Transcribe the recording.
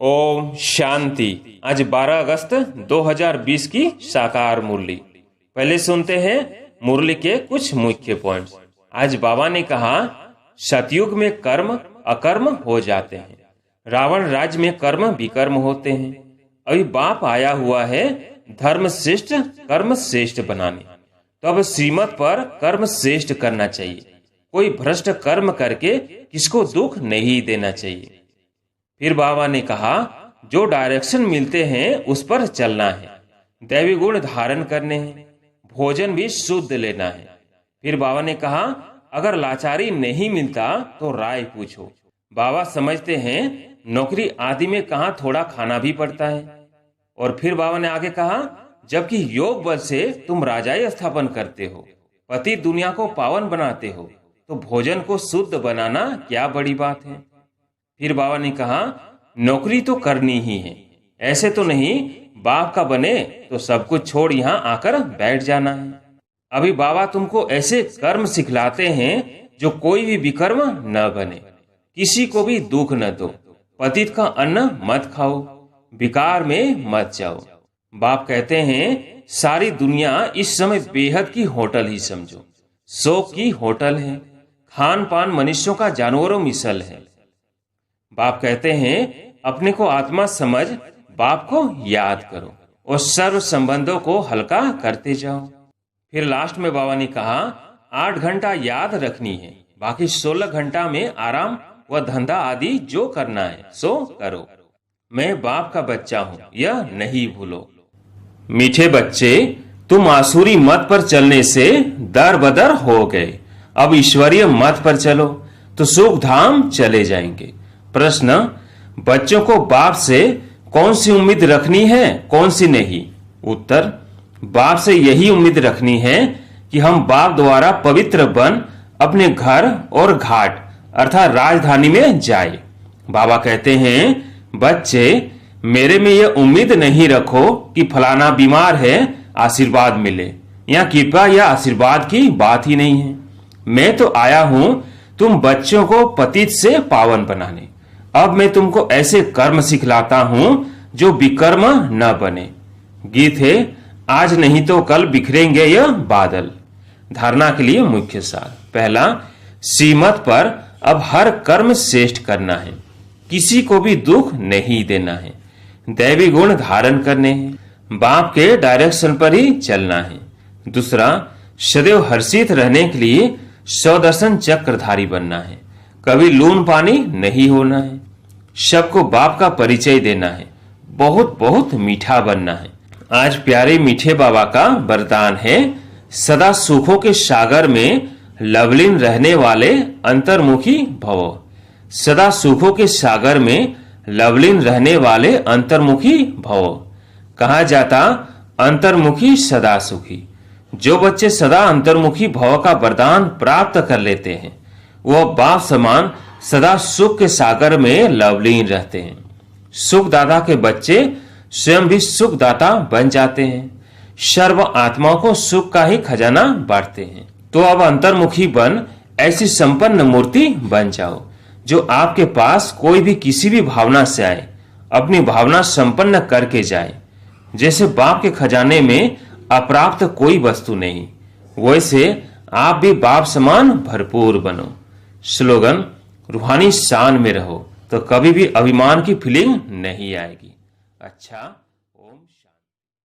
ओम शांति। आज 12 अगस्त 2020 की साकार मुरली। पहले सुनते हैं मुरली के कुछ मुख्य पॉइंट्स। आज बाबा ने कहा, सतयुग में कर्म अकर्म हो जाते हैं, रावण राज्य में कर्म विकर्म होते हैं। अभी बाप आया हुआ है धर्म श्रेष्ठ कर्म श्रेष्ठ बनाने, तो अब श्रीमत पर कर्म श्रेष्ठ करना चाहिए। कोई भ्रष्ट कर्म करके किसको दुख नहीं देना चाहिए। फिर बाबा ने कहा, जो डायरेक्शन मिलते हैं उस पर चलना है, दैवी गुण धारण करने हैं, भोजन भी शुद्ध लेना है। फिर बाबा ने कहा, अगर लाचारी नहीं मिलता तो राय पूछो। बाबा समझते हैं नौकरी आदि में कहाँ थोड़ा खाना भी पड़ता है। और फिर बाबा ने आगे कहा, जबकि योग बल से तुम राजाई स्थापन करते हो, पति दुनिया को पावन बनाते हो, तो भोजन को शुद्ध बनाना क्या बड़ी बात है। फिर बाबा ने कहा, नौकरी तो करनी ही है, ऐसे तो नहीं बाप का बने तो सब कुछ छोड़ यहाँ आकर बैठ जाना है। अभी बाबा तुमको ऐसे कर्म सिखलाते हैं जो कोई भी विकर्म न बने, किसी को भी दुख न दो, पतित का अन्न मत खाओ, विकार में मत जाओ। बाप कहते हैं, सारी दुनिया इस समय बेहद की होटल ही समझो, शोक की होटल है, खान पान मनुष्यों का जानवरों मिसल है। बाप कहते हैं, अपने को आत्मा समझ बाप को याद करो और सर्व संबंधों को हल्का करते जाओ। फिर लास्ट में बाबा ने कहा, 8 घंटा याद रखनी है, बाकी 16 घंटा में आराम व धंधा आदि जो करना है सो करो। मैं बाप का बच्चा हूँ, यह नहीं भूलो। मीठे बच्चे, तुम आसुरी मत पर चलने से दर बदर हो गए, अब ईश्वरीय मत पर चलो तो सुख धाम चले जाएंगे। प्रश्न, बच्चों को बाप से कौन सी उम्मीद रखनी है, कौन सी नहीं? उत्तर, बाप से यही उम्मीद रखनी है कि हम बाप द्वारा पवित्र बन अपने घर और घाट अर्थात राजधानी में जाए। बाबा कहते हैं, बच्चे मेरे में यह उम्मीद नहीं रखो कि फलाना बीमार है आशीर्वाद मिले, या कृपा या आशीर्वाद की बात ही नहीं है। मैं तो आया हूं तुम बच्चों को पतित से पावन बनाने। अब मैं तुमको ऐसे कर्म सिखलाता हूं जो विकर्म न बने। गीत है, आज नहीं तो कल बिखरेंगे यह बादल। धारणा के लिए मुख्य सार। पहला, श्रीमत पर अब हर कर्म श्रेष्ठ करना है, किसी को भी दुख नहीं देना है, दैवी गुण धारण करने हैं, बाप के डायरेक्शन पर ही चलना है। दूसरा, सदैव हर्षित रहने के लिए स्वदर्शन चक्रधारी बनना है, कभी लून पानी नहीं होना है, सबको बाप का परिचय देना है, बहुत बहुत मीठा बनना है। आज प्यारे मीठे बाबा का वरदान है, सदा सुखों के सागर में लवलीन रहने वाले अंतर्मुखी भवो। सदा सुखों के सागर में लवलीन रहने वाले अंतर्मुखी भवो। कहा जाता, अंतर्मुखी सदा सुखी। जो बच्चे सदा अंतर्मुखी भव का वरदान प्राप्त कर लेते हैं, वह बाप समान सदा सुख के सागर में लवलीन रहते हैं। सुखदाता के बच्चे स्वयं भी सुखदाता बन जाते हैं, सर्व आत्माओं को सुख का ही खजाना बांटते हैं। तो अब अंतर्मुखी बन ऐसी संपन्न मूर्ति बन जाओ, जो आपके पास कोई भी किसी भी भावना से आए, अपनी भावना संपन्न करके जाए। जैसे बाप के खजाने में अप्राप्त कोई वस्तु नहीं, वैसे आप भी बाप समान भरपूर बनो। स्लोगन, रूहानी शान में रहो तो कभी भी अभिमान की फीलिंग नहीं आएगी। अच्छा, ओम शांति।